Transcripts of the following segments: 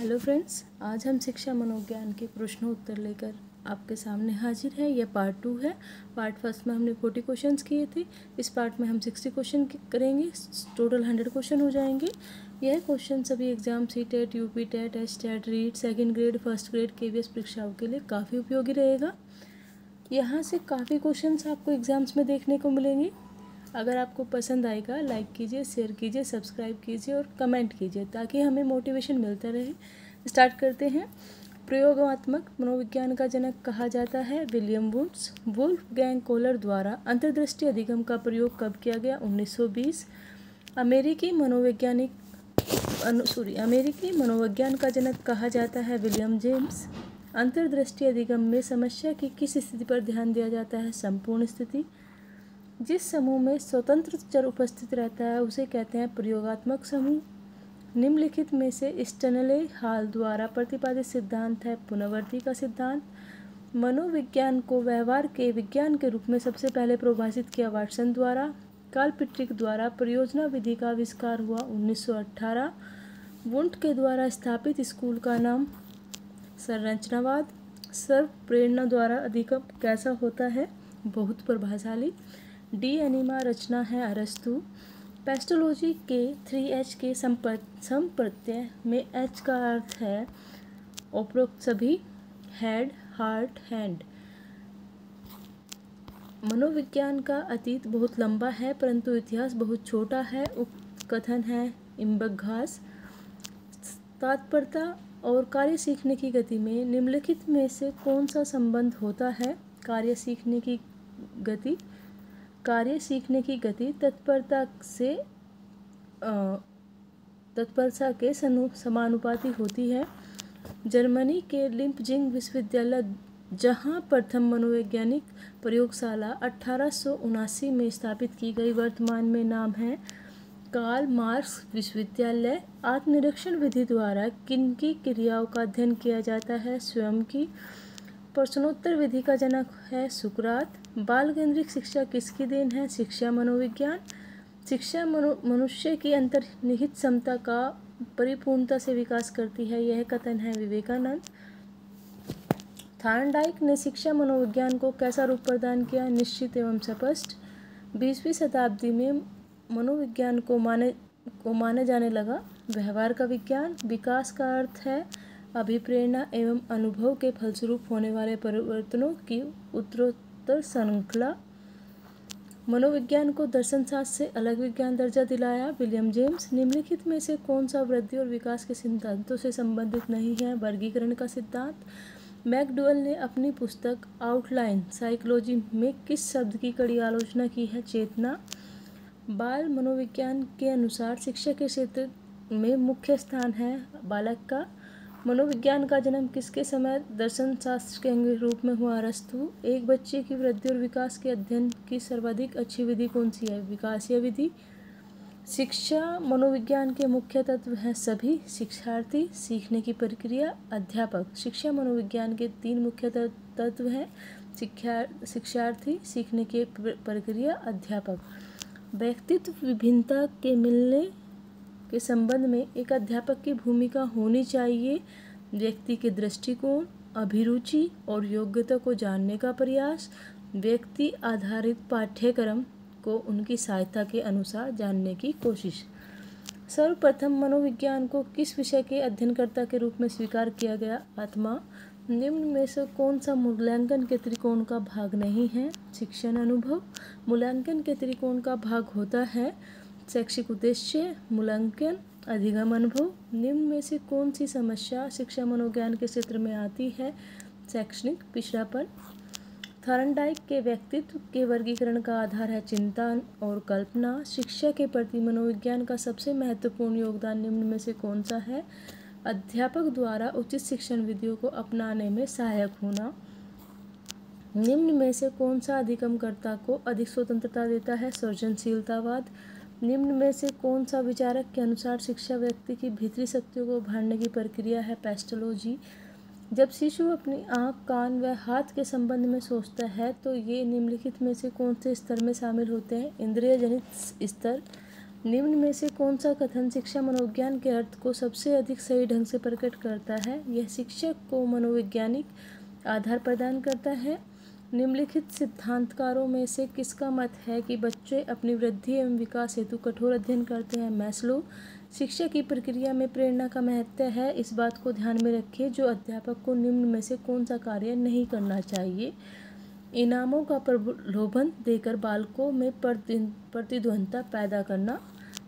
Hello friends, आज हम शिक्षा मनोविज्ञान के प्रश्नोत्तर लेकर आपके सामने हाजिर है। यह पार्ट 2 है। पार्ट फर्स्ट में हमने 40 क्वेश्चंस किए थे। इस पार्ट में हम 60 क्वेश्चन करेंगे। टोटल 100 क्वेश्चन हो जाएंगे। यह क्वेश्चन सभी exam CTET, UPTET, STET, REET, second grade, first grade, KVS परीक्षाओं के लिए काफ़ी उपयोगी रहेगा। यहाँ से काफ़ी क्वेश्चंस आपको एग्जाम्स में देखने को मिलेंगे। अगर आपको पसंद आएगा लाइक कीजिए, शेयर कीजिए, सब्सक्राइब कीजिए और कमेंट कीजिए ताकि हमें मोटिवेशन मिलता रहे। स्टार्ट करते हैं। प्रयोगात्मक मनोविज्ञान का जनक कहा जाता है विलियम वुड्स। वुल्फगैंग कोहलर द्वारा अंतर्दृष्टि अधिगम का प्रयोग कब किया गया? 1920। अमेरिकी मनोविज्ञान का जनक कहा जाता है विलियम जेम्स। अंतर्दृष्टि अधिगम में समस्या की किस स्थिति पर ध्यान दिया जाता है? संपूर्ण स्थिति। जिस समूह में स्वतंत्र चर उपस्थित रहता है उसे कहते हैं प्रयोगात्मक समूह। निम्नलिखित में से स्टैनले हॉल द्वारा प्रतिपादित सिद्धांत है पुनरावृत्ति का सिद्धांत। मनोविज्ञान को व्यवहार के विज्ञान के रूप में सबसे पहले परिभाषित किया वाटसन द्वारा। कार्लपिट्रिक द्वारा परियोजना विधि का आविष्कार हुआ 1918। वुंट के द्वारा स्थापित स्कूल का नाम संरचनावाद। सर्व प्रेरणा द्वारा अधिगम कैसा होता है? बहुत प्रभावशाली। डी एनिमा रचना है अरस्तु। पेस्टोलॉजी के 3H के संप्रत्यय में H का अर्थ है उपरोक्त सभी, हेड, हार्ट, हैंड। मनोविज्ञान का अतीत बहुत लंबा है परंतु इतिहास बहुत छोटा है। उपकथन है इम्बघास। तत्परता और कार्य सीखने की गति में निम्नलिखित में से कौन सा संबंध होता है? कार्य सीखने की गति तत्परता के समानुपाती होती है। जर्मनी के लिपजिंग विश्वविद्यालय, जहां प्रथम मनोवैज्ञानिक प्रयोगशाला 1879 में स्थापित की गई, वर्तमान में नाम है कार्ल मार्क्स विश्वविद्यालय। आत्मनिरीक्षण विधि द्वारा किनकी क्रियाओं का अध्ययन किया जाता है? स्वयं की। प्रश्नोत्तर विधि का जनक है सुकरात। बाल केंद्रित शिक्षा किसकी देन है? शिक्षा मनोविज्ञान। शिक्षा मनुष्य की अंतर्निहित क्षमता का परिपूर्णता से विकास करती है, यह कथन है विवेकानंद। थॉर्नडाइक ने शिक्षा मनोविज्ञान को कैसा रूप प्रदान किया? निश्चित एवं स्पष्ट। 20वीं शताब्दी में मनोविज्ञान को माना जाने लगा व्यवहार का विज्ञान। विकास का अर्थ है अभिप्रेरणा एवं अनुभव के फलस्वरूप होने वाले परिवर्तनों की उत्तरोत्तर श्रृंखला। मनोविज्ञान को दर्शन शास्त्र से अलग विज्ञान दर्जा दिलाया विलियम जेम्स। निम्नलिखित में से कौन सा वृद्धि और विकास के सिद्धांतों से संबंधित नहीं है? वर्गीकरण का सिद्धांत। मैकडूगल ने अपनी पुस्तक आउटलाइन साइकोलॉजी में किस शब्द की कड़ी आलोचना की है? चेतना। बाल मनोविज्ञान के अनुसार शिक्षा के क्षेत्र में मुख्य स्थान है बालक का। मनोविज्ञान का जन्म किसके समय दर्शन शास्त्र के रूप में हुआ? अरस्तु। एक बच्चे की वृद्धि और विकास के अध्ययन की सर्वाधिक अच्छी विधि कौन सी है? विकासीय विधि। शिक्षा मनोविज्ञान के मुख्य तत्व हैं सभी, शिक्षार्थी, सीखने की प्रक्रिया, अध्यापक। शिक्षा मनोविज्ञान के 3 मुख्य तत्व हैं शिक्षार्थी, सीखने की प्रक्रिया, अध्यापक। व्यक्तित्व विभिन्नता के मिलने के संबंध में एक अध्यापक की भूमिका होनी चाहिए। व्यक्ति के दृष्टिकोण, अभिरुचि और योग्यता को जानने का प्रयास। व्यक्ति आधारित पाठ्यक्रम को उनकी सहायता के अनुसार जानने की कोशिश। सर्वप्रथम मनोविज्ञान को किस विषय के अध्ययनकर्ता के रूप में स्वीकार किया गया? आत्मा। निम्न में से कौन सा मूल्यांकन के त्रिकोण का भाग नहीं है? शिक्षण अनुभव। मूल्यांकन के त्रिकोण का भाग होता है शैक्षिक उद्देश्य, मूल्यांकन, अधिगम, अनुभव। निम्न में से कौन सी समस्या शिक्षा मनोविज्ञान के क्षेत्र में आती है? शैक्षणिक पिछड़ापन। थॉर्नडाइक के व्यक्तित्व के वर्गीकरण का आधार है चिंता और कल्पना। शिक्षा के प्रति मनोविज्ञान का सबसे महत्वपूर्ण योगदान निम्न में से कौन सा है? अध्यापक द्वारा उचित शिक्षण विधियों को अपनाने में सहायक होना। निम्न में से कौन सा अधिगमकर्ता को अधिक स्वतंत्रता देता है? सृजनशीलतावाद। निम्न में से कौन सा विचारक के अनुसार शिक्षा व्यक्ति की भीतरी शक्तियों को उभारने की प्रक्रिया है? पेस्टोलॉजी। जब शिशु अपनी आँख, कान व हाथ के संबंध में सोचता है तो ये निम्नलिखित में से कौन से स्तर में शामिल होते हैं? इंद्रिय जनित स्तर। निम्न में से कौन सा कथन शिक्षा मनोविज्ञान के अर्थ को सबसे अधिक सही ढंग से प्रकट करता है? यह शिक्षक को मनोवैज्ञानिक आधार प्रदान करता है। निम्नलिखित सिद्धांतकारों में से किसका मत है कि बच्चे अपनी वृद्धि एवं विकास हेतु कठोर अध्ययन करते हैं? मैस्लो। शिक्षा की प्रक्रिया में प्रेरणा का महत्व है, इस बात को ध्यान में रखें। जो अध्यापक को निम्न में से कौन सा कार्य नहीं करना चाहिए? इनामों का प्रलोभन देकर बालकों में प्रतिद्वंद्विता पैदा करना।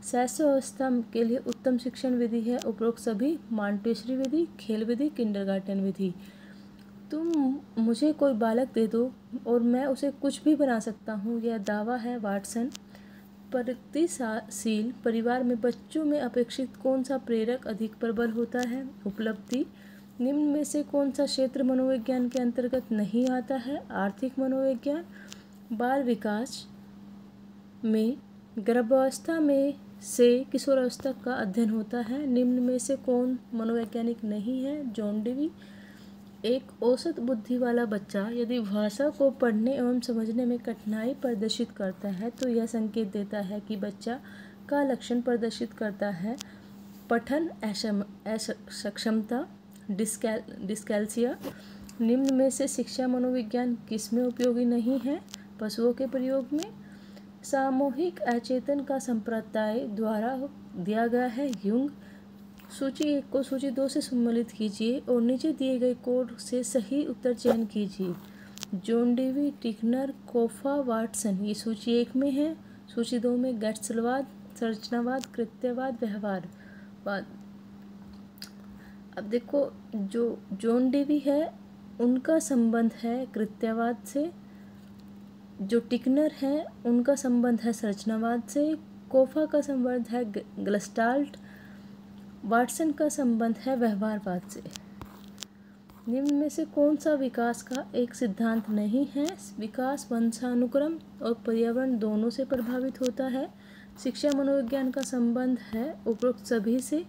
शैशवावस्था के लिए उत्तम शिक्षण विधि है उपरोक्त सभी: मॉन्टेसरी विधि, खेल विधि, किंडरगार्टन विधि। तुम मुझे कोई बालक दे दो और मैं उसे कुछ भी बना सकता हूँ, यह दावा है वाटसन। प्रगतिशील परिवार में बच्चों में अपेक्षित कौन सा प्रेरक अधिक प्रबल होता है? उपलब्धि। निम्न में से कौन सा क्षेत्र मनोविज्ञान के अंतर्गत नहीं आता है? आर्थिक मनोविज्ञान। बाल विकास में गर्भावस्था में से किशोरावस्था का अध्ययन होता है। निम्न में से कौन मनोवैज्ञानिक नहीं है? John Dewey. एक औसत बुद्धि वाला बच्चा यदि भाषा को पढ़ने एवं समझने में कठिनाई प्रदर्शित करता है तो यह संकेत देता है कि बच्चा का लक्षण प्रदर्शित करता है पठन असक्षमता, डिस्कैल्सिया। निम्न में से शिक्षा मनोविज्ञान किस में उपयोगी नहीं है? पशुओं के प्रयोग में। सामूहिक अचेतन का संप्रदाय द्वारा दिया गया है। युंग। सूची 1 को सूची 2 से सम्मिलित कीजिए और नीचे दिए गए कोड से सही उत्तर चयन कीजिए। John Dewey, Titchener, Koffka, Watson. ये सूची 1 में है। सूची 2 में गेस्टलवाद, संरचनावाद, कृत्यवाद, व्यवहारवाद। अब देखो, जो जॉन डेवी है उनका संबंध है कृत्यवाद से, जो टिकनर है उनका संबंध है संरचनावाद से, कोफा का संबंध है गेस्टाल्ट, वाटसन का संबंध है व्यवहारवाद से। निम्न में से कौन सा विकास का एक सिद्धांत नहीं है? विकास वंशानुक्रम और पर्यावरण दोनों से प्रभावित होता है। शिक्षा मनोविज्ञान का संबंध है उपरोक्त सभी से: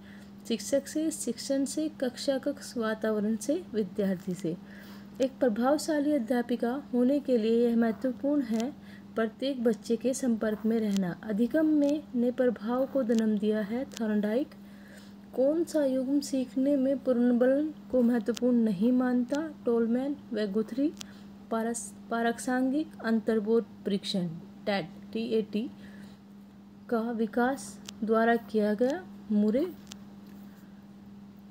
शिक्षक से, शिक्षण से, कक्षा कक्ष वातावरण से, विद्यार्थी से। एक प्रभावशाली अध्यापिका होने के लिए यह महत्वपूर्ण है प्रत्येक बच्चे के संपर्क में रहना। अधिगम ने प्रभाव को जन्म दिया है। थॉर्नडाइक। कौन सा युग्म सीखने में पुनर्बलन को महत्वपूर्ण नहीं मानता? टोलमैन व गुथरी। पारसांगिक अंतर्बोध परीक्षण TAT का विकास द्वारा किया गया। मुरे।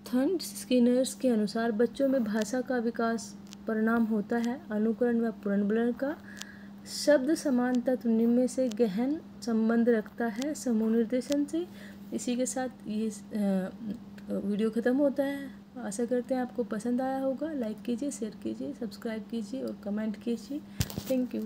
थर्न स्किनर्स के अनुसार बच्चों में भाषा का विकास परिणाम होता है अनुकरण व पुनर्बलन का। शब्द समान तत्व निम्न में से गहन संबंध रखता है समूह निर्देशन से। इसी के साथ ये वीडियो ख़त्म होता है। आशा करते हैं आपको पसंद आया होगा। लाइक कीजिए, शेयर कीजिए, सब्सक्राइब कीजिए और कमेंट कीजिए। Thank you.